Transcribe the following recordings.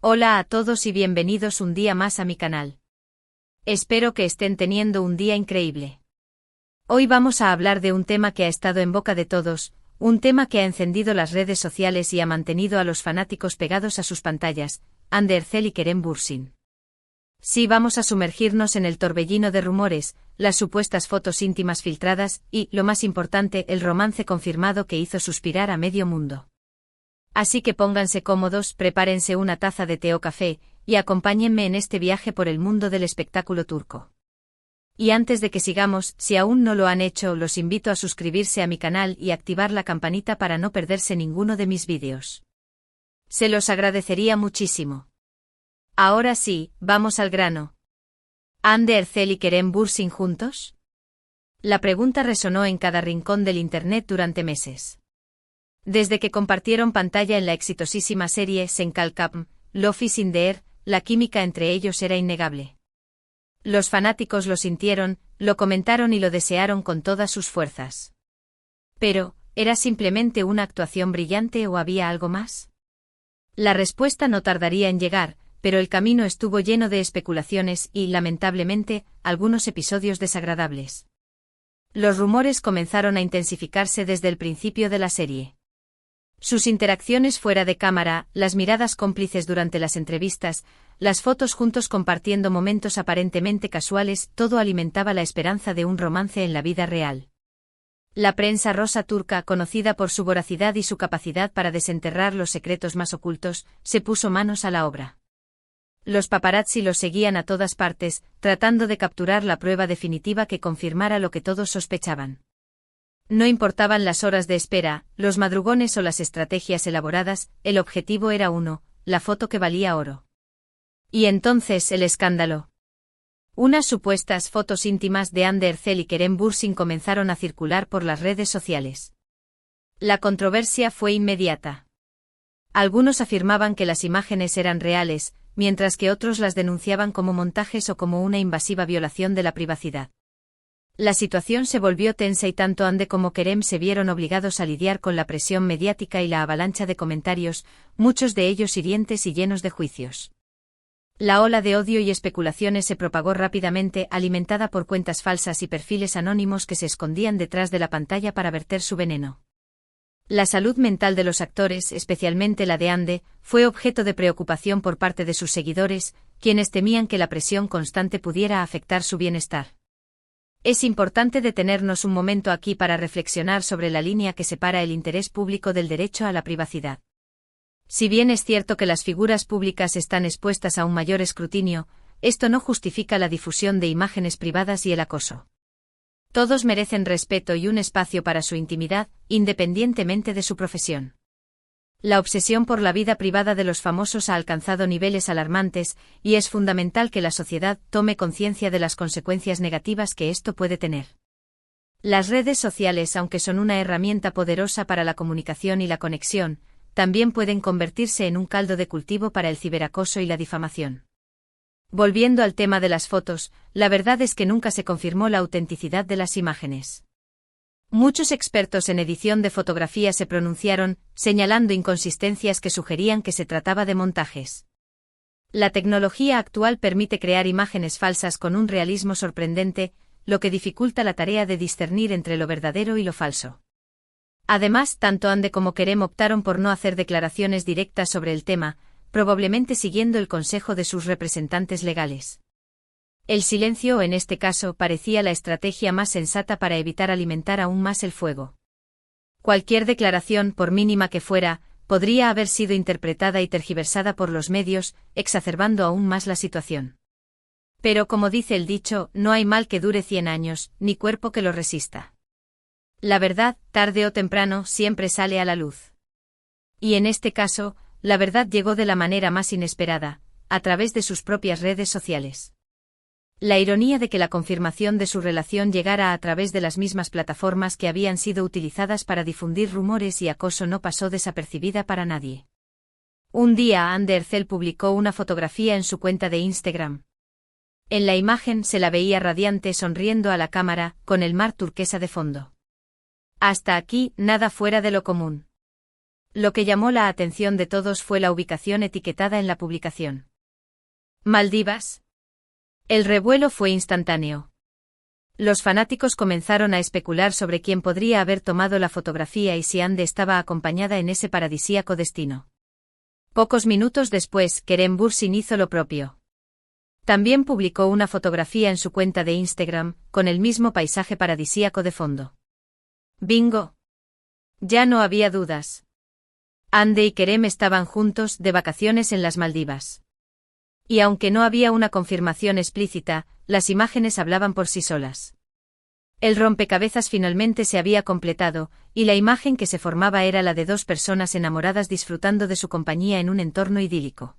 Hola a todos y bienvenidos un día más a mi canal. Espero que estén teniendo un día increíble. Hoy vamos a hablar de un tema que ha estado en boca de todos, un tema que ha encendido las redes sociales y ha mantenido a los fanáticos pegados a sus pantallas, Hande Erçel y Kerem Bürsin. Sí, vamos a sumergirnos en el torbellino de rumores, las supuestas fotos íntimas filtradas y, lo más importante, el romance confirmado que hizo suspirar a medio mundo. Así que pónganse cómodos, prepárense una taza de té o café, y acompáñenme en este viaje por el mundo del espectáculo turco. Y antes de que sigamos, si aún no lo han hecho, los invito a suscribirse a mi canal y activar la campanita para no perderse ninguno de mis vídeos. Se los agradecería muchísimo. Ahora sí, vamos al grano. ¿Hande Erçel y Kerem Bürsin juntos? La pregunta resonó en cada rincón del internet durante meses. Desde que compartieron pantalla en la exitosísima serie Sen Kalkam, Love is in the Air, la química entre ellos era innegable. Los fanáticos lo sintieron, lo comentaron y lo desearon con todas sus fuerzas. Pero, ¿era simplemente una actuación brillante o había algo más? La respuesta no tardaría en llegar, pero el camino estuvo lleno de especulaciones y, lamentablemente, algunos episodios desagradables. Los rumores comenzaron a intensificarse desde el principio de la serie. Sus interacciones fuera de cámara, las miradas cómplices durante las entrevistas, las fotos juntos compartiendo momentos aparentemente casuales, todo alimentaba la esperanza de un romance en la vida real. La prensa rosa turca, conocida por su voracidad y su capacidad para desenterrar los secretos más ocultos, se puso manos a la obra. Los paparazzi los seguían a todas partes, tratando de capturar la prueba definitiva que confirmara lo que todos sospechaban. No importaban las horas de espera, los madrugones o las estrategias elaboradas, el objetivo era uno, la foto que valía oro. Y entonces el escándalo. Unas supuestas fotos íntimas de Hande Erçel y Kerem Bürsin comenzaron a circular por las redes sociales. La controversia fue inmediata. Algunos afirmaban que las imágenes eran reales, mientras que otros las denunciaban como montajes o como una invasiva violación de la privacidad. La situación se volvió tensa y tanto Hande como Kerem se vieron obligados a lidiar con la presión mediática y la avalancha de comentarios, muchos de ellos hirientes y llenos de juicios. La ola de odio y especulaciones se propagó rápidamente, alimentada por cuentas falsas y perfiles anónimos que se escondían detrás de la pantalla para verter su veneno. La salud mental de los actores, especialmente la de Hande, fue objeto de preocupación por parte de sus seguidores, quienes temían que la presión constante pudiera afectar su bienestar. Es importante detenernos un momento aquí para reflexionar sobre la línea que separa el interés público del derecho a la privacidad. Si bien es cierto que las figuras públicas están expuestas a un mayor escrutinio, esto no justifica la difusión de imágenes privadas y el acoso. Todos merecen respeto y un espacio para su intimidad, independientemente de su profesión. La obsesión por la vida privada de los famosos ha alcanzado niveles alarmantes, y es fundamental que la sociedad tome conciencia de las consecuencias negativas que esto puede tener. Las redes sociales, aunque son una herramienta poderosa para la comunicación y la conexión, también pueden convertirse en un caldo de cultivo para el ciberacoso y la difamación. Volviendo al tema de las fotos, la verdad es que nunca se confirmó la autenticidad de las imágenes. Muchos expertos en edición de fotografía se pronunciaron, señalando inconsistencias que sugerían que se trataba de montajes. La tecnología actual permite crear imágenes falsas con un realismo sorprendente, lo que dificulta la tarea de discernir entre lo verdadero y lo falso. Además, tanto Hande como Kerem optaron por no hacer declaraciones directas sobre el tema, probablemente siguiendo el consejo de sus representantes legales. El silencio, en este caso, parecía la estrategia más sensata para evitar alimentar aún más el fuego. Cualquier declaración, por mínima que fuera, podría haber sido interpretada y tergiversada por los medios, exacerbando aún más la situación. Pero como dice el dicho, no hay mal que dure 100 años, ni cuerpo que lo resista. La verdad, tarde o temprano, siempre sale a la luz. Y en este caso, la verdad llegó de la manera más inesperada, a través de sus propias redes sociales. La ironía de que la confirmación de su relación llegara a través de las mismas plataformas que habían sido utilizadas para difundir rumores y acoso no pasó desapercibida para nadie. Un día Hande Erçel publicó una fotografía en su cuenta de Instagram. En la imagen se la veía radiante sonriendo a la cámara, con el mar turquesa de fondo. Hasta aquí, nada fuera de lo común. Lo que llamó la atención de todos fue la ubicación etiquetada en la publicación. Maldivas. El revuelo fue instantáneo. Los fanáticos comenzaron a especular sobre quién podría haber tomado la fotografía y si Ande estaba acompañada en ese paradisíaco destino. Pocos minutos después, Kerem Bürsin hizo lo propio. También publicó una fotografía en su cuenta de Instagram, con el mismo paisaje paradisíaco de fondo. ¡Bingo! Ya no había dudas. Ande y Kerem estaban juntos, de vacaciones en las Maldivas. Y aunque no había una confirmación explícita, las imágenes hablaban por sí solas. El rompecabezas finalmente se había completado, y la imagen que se formaba era la de dos personas enamoradas disfrutando de su compañía en un entorno idílico.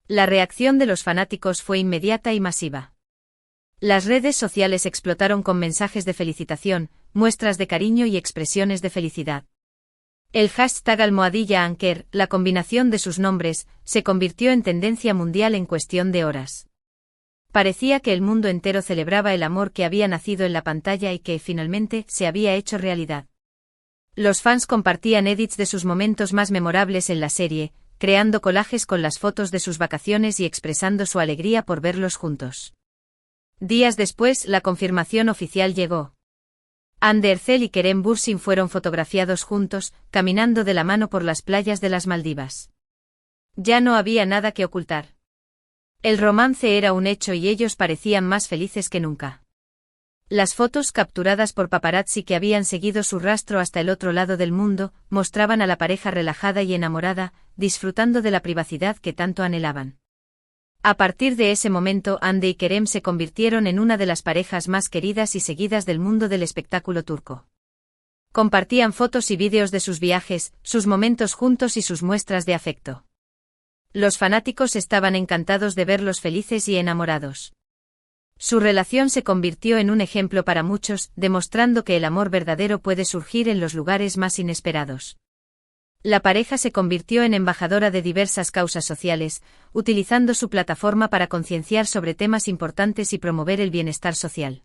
La reacción de los fanáticos fue inmediata y masiva. Las redes sociales explotaron con mensajes de felicitación, muestras de cariño y expresiones de felicidad. El hashtag #Anker, la combinación de sus nombres, se convirtió en tendencia mundial en cuestión de horas. Parecía que el mundo entero celebraba el amor que había nacido en la pantalla y que, finalmente, se había hecho realidad. Los fans compartían edits de sus momentos más memorables en la serie, creando collages con las fotos de sus vacaciones y expresando su alegría por verlos juntos. Días después, la confirmación oficial llegó. Hande Erçel y Kerem Bürsin fueron fotografiados juntos, caminando de la mano por las playas de las Maldivas. Ya no había nada que ocultar. El romance era un hecho y ellos parecían más felices que nunca. Las fotos capturadas por paparazzi que habían seguido su rastro hasta el otro lado del mundo, mostraban a la pareja relajada y enamorada, disfrutando de la privacidad que tanto anhelaban. A partir de ese momento, Hande y Kerem se convirtieron en una de las parejas más queridas y seguidas del mundo del espectáculo turco. Compartían fotos y vídeos de sus viajes, sus momentos juntos y sus muestras de afecto. Los fanáticos estaban encantados de verlos felices y enamorados. Su relación se convirtió en un ejemplo para muchos, demostrando que el amor verdadero puede surgir en los lugares más inesperados. La pareja se convirtió en embajadora de diversas causas sociales, utilizando su plataforma para concienciar sobre temas importantes y promover el bienestar social.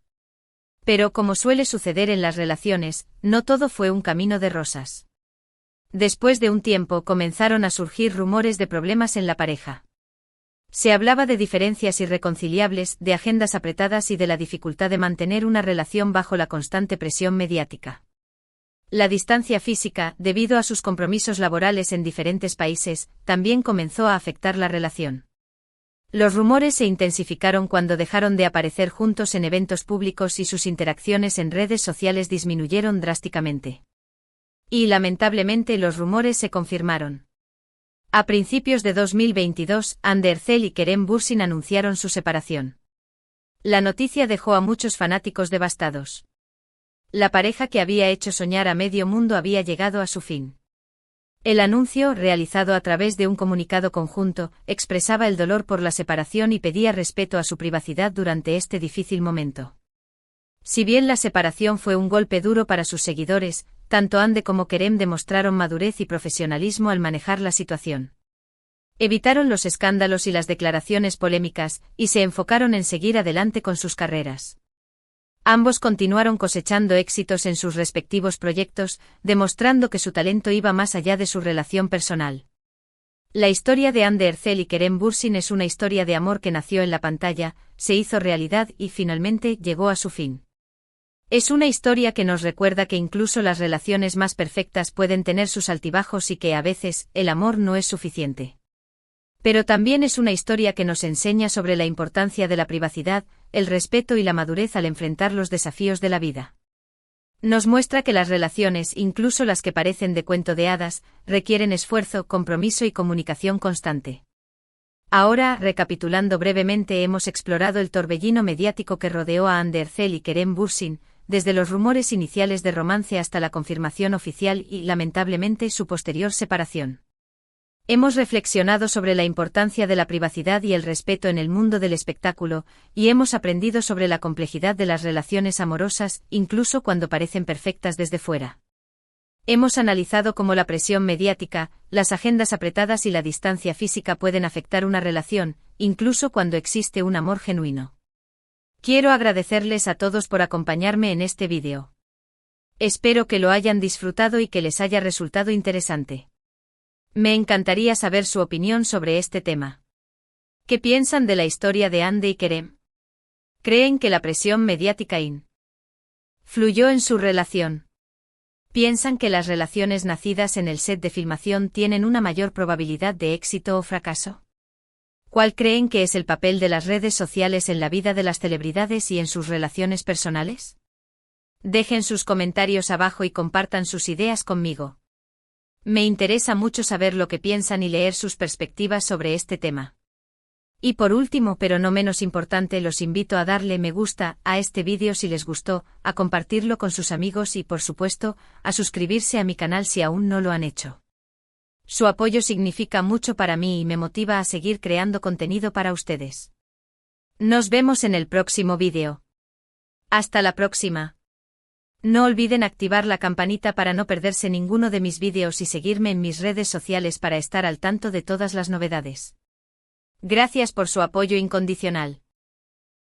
Pero como suele suceder en las relaciones, no todo fue un camino de rosas. Después de un tiempo comenzaron a surgir rumores de problemas en la pareja. Se hablaba de diferencias irreconciliables, de agendas apretadas y de la dificultad de mantener una relación bajo la constante presión mediática. La distancia física, debido a sus compromisos laborales en diferentes países, también comenzó a afectar la relación. Los rumores se intensificaron cuando dejaron de aparecer juntos en eventos públicos y sus interacciones en redes sociales disminuyeron drásticamente. Y lamentablemente los rumores se confirmaron. A principios de 2022, Hande Erçel y Kerem Bürsin anunciaron su separación. La noticia dejó a muchos fanáticos devastados. La pareja que había hecho soñar a medio mundo había llegado a su fin. El anuncio, realizado a través de un comunicado conjunto, expresaba el dolor por la separación y pedía respeto a su privacidad durante este difícil momento. Si bien la separación fue un golpe duro para sus seguidores, tanto Hande como Kerem demostraron madurez y profesionalismo al manejar la situación. Evitaron los escándalos y las declaraciones polémicas, y se enfocaron en seguir adelante con sus carreras. Ambos continuaron cosechando éxitos en sus respectivos proyectos, demostrando que su talento iba más allá de su relación personal. La historia de Hande Erçel y Kerem Bürsin es una historia de amor que nació en la pantalla, se hizo realidad y finalmente llegó a su fin. Es una historia que nos recuerda que incluso las relaciones más perfectas pueden tener sus altibajos y que a veces el amor no es suficiente. Pero también es una historia que nos enseña sobre la importancia de la privacidad, el respeto y la madurez al enfrentar los desafíos de la vida. Nos muestra que las relaciones, incluso las que parecen de cuento de hadas, requieren esfuerzo, compromiso y comunicación constante. Ahora, recapitulando brevemente, hemos explorado el torbellino mediático que rodeó a Hande Erçel y Kerem Bürsin, desde los rumores iniciales de romance hasta la confirmación oficial y, lamentablemente, su posterior separación. Hemos reflexionado sobre la importancia de la privacidad y el respeto en el mundo del espectáculo, y hemos aprendido sobre la complejidad de las relaciones amorosas, incluso cuando parecen perfectas desde fuera. Hemos analizado cómo la presión mediática, las agendas apretadas y la distancia física pueden afectar una relación, incluso cuando existe un amor genuino. Quiero agradecerles a todos por acompañarme en este vídeo. Espero que lo hayan disfrutado y que les haya resultado interesante. Me encantaría saber su opinión sobre este tema. ¿Qué piensan de la historia de Hande y Kerem? ¿Creen que la presión mediática influyó en su relación? ¿Piensan que las relaciones nacidas en el set de filmación tienen una mayor probabilidad de éxito o fracaso? ¿Cuál creen que es el papel de las redes sociales en la vida de las celebridades y en sus relaciones personales? Dejen sus comentarios abajo y compartan sus ideas conmigo. Me interesa mucho saber lo que piensan y leer sus perspectivas sobre este tema. Y por último, pero no menos importante, los invito a darle me gusta a este vídeo si les gustó, a compartirlo con sus amigos y, por supuesto, a suscribirse a mi canal si aún no lo han hecho. Su apoyo significa mucho para mí y me motiva a seguir creando contenido para ustedes. Nos vemos en el próximo vídeo. Hasta la próxima. No olviden activar la campanita para no perderse ninguno de mis vídeos y seguirme en mis redes sociales para estar al tanto de todas las novedades. Gracias por su apoyo incondicional.